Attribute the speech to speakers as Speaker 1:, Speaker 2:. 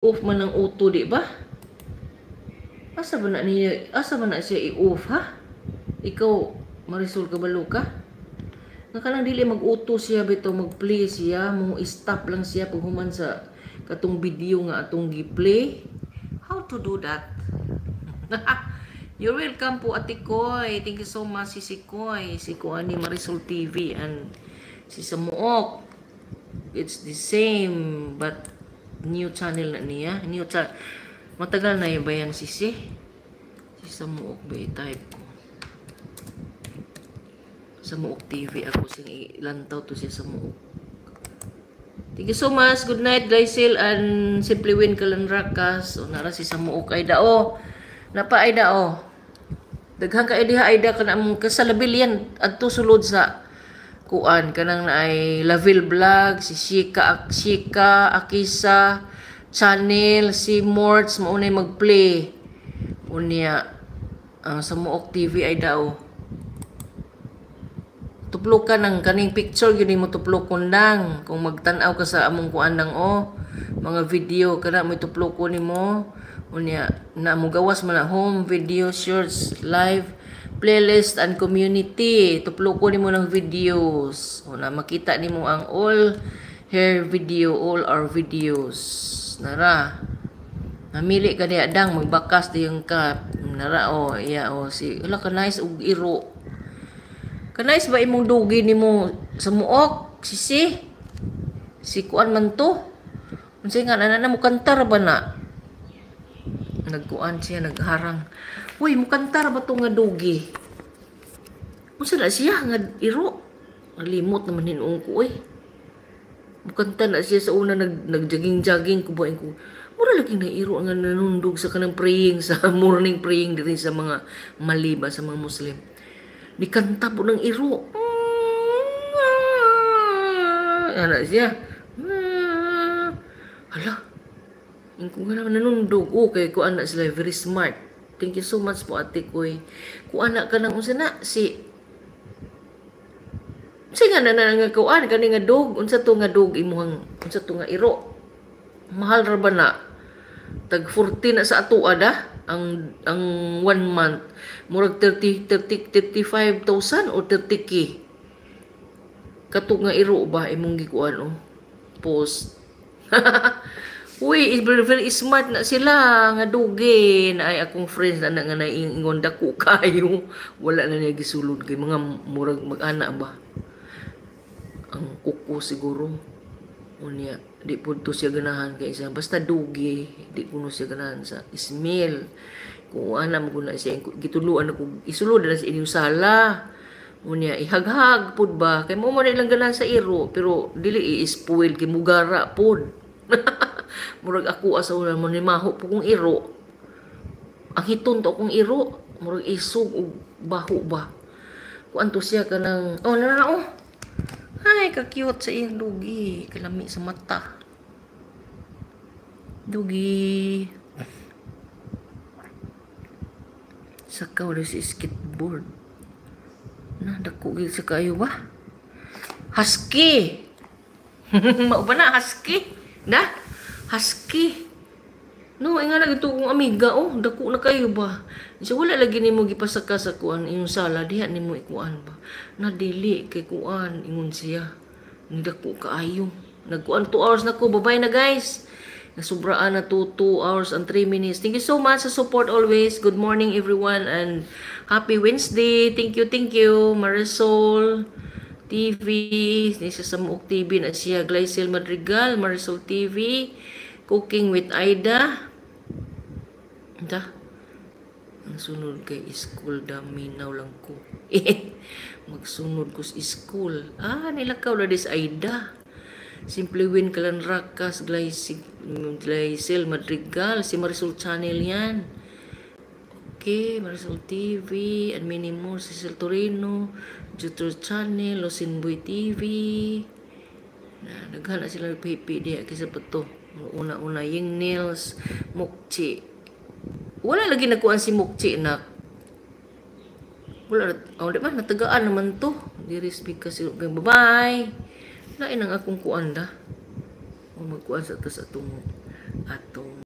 Speaker 1: off man ang auto, di ba? Asa ba na siya i-off, ha? Ikaw, Marisol Kabalo ka? Nga kanang dili mag-auto siya bito, mag-play siya, mo stop lang siya pag human sa katong video nga atong gi-play. How to do that? You're welcome po, Ate Koy. Thank you so much, si Koy. Si Koy ni Marisol TV and si Samuok. It's the same, but new channel na niya. Matagal na yung bayan si Samuok ba type ko. Samuok TV. Ako sing ilantaw to siya Samuok. Thank you so much. Good night, Glycil and Simply Win Kalanrakas. O nara si Samuok ay dao. Napa ay dao. Daghang ka diha ay da kana mong kasalabil yan adto sulod sa kuan kanang naay Laville Vlog, si Shika Akisa channel, si Morts maunay mag-play. Unya sa Muok TV ay daw. Tuplo ka ng kaning picture yun mo tuplo kundang kung magtan-aw ka sa among kuan nang mga video kana mo tuplo ko nimo. Unya na mo gawas man na home video, shorts, live, playlist and community. Tuplo ko nimo ng videos. O na makita nimo ang all her video, all our videos. Nara. Namili ka diya dang magbakas diyang ka. Nara si wala ka nice og iro. Ka nice ba imong dugi nimo sa Muok? Si kuan man to. Unsay nga na mo kantar ba na? Nagkuan siya, nagharang. Uy, mukantar ba ito nga dugi? Unsa na siya nga iro? Nalimot naman hinuong ko eh. Mukanta na siya sa una nag-jogging-jogging ko ba ko. Mura lagi na iro nga nanundog sa kanang praying, sa morning praying din sa mga maliba, sa mga Muslim. Nikanta po ng iro. Ano siya? Hala. Kung nga nanundog, okay, kung anak sila, very smart. Thank you so much po, Ate Koy. Kung anak ka ng unsa na, nga na nga kuan, kani nga dog, unsa to nga dog, imuhang, unsa to nga iro. Mahal ra ba na? Tag 40 na sa ato ada, ang 1 month. Murag 35,000 o 30k. Kato nga iro ba, imong gikuan, post. Uy, very smart na sila nga dugin. Ay akong friends na nga naingon dako kayo. Wala na niya gisulod kay mga murag mag-ana ba. Ang kuko siguro. Unya, di po to siya ganahan kay isa. Basta dugi, di po siya ganahan sa ismail. Kung ana mo guna siya, gituluan ako, isulod na sa inyong sala. Unya, ihaghag po ba? Kay mo man ilang ganahan sa iro, pero dili i-spoil kay mugara po. Murag ako asa una mo ni maho po kong iro. Ang hiton to kong iro, murag isog og baho ba. Kuanto siya kanang Ay, ka-cute sa iyang dugi, kalami sa mata. Dugi. Sakaw na si skateboard. Dako gid sa kayo ba? Husky. Mao ba na husky? Husky. No, nga na ito kong amiga, dako na kayo ba? So, wala lagi ni mo gipasaka sa kuan, yung sala, diha ni mo ikuan ba? Nadili kay kuan, ingon siya. Nidako kaayo. Nagkuan 2 hours na ko, bye na guys. Nasubraan na 2 hours and 3 minutes. Thank you so much sa support always. Good morning everyone and happy Wednesday. Thank you, Marisol TV, ni sa Samuok TV na siya, Glycil Madrigal, Marisol TV, Cooking with Aida. Ang sunod kay school, daminaw lang ko. Magsunod ko sa school. Nilakaw na dis Aida. Simply Win Kalanrakas, Glycil Madrigal, si Marisol Channel yan. Okay, Marisol TV, and many more, Cecil Torino, Jutro Channel, Losinboy TV. Naghanap sila ng pipi diya kasi pa to. Una-una yung nails, Mukchi. Wala lagi nagkuhan si Mukchi na. Wala, di ba, natagaan naman to. Diri speak kasi, bye-bye. Lain ang akong kuan da. Magkuhan sa atong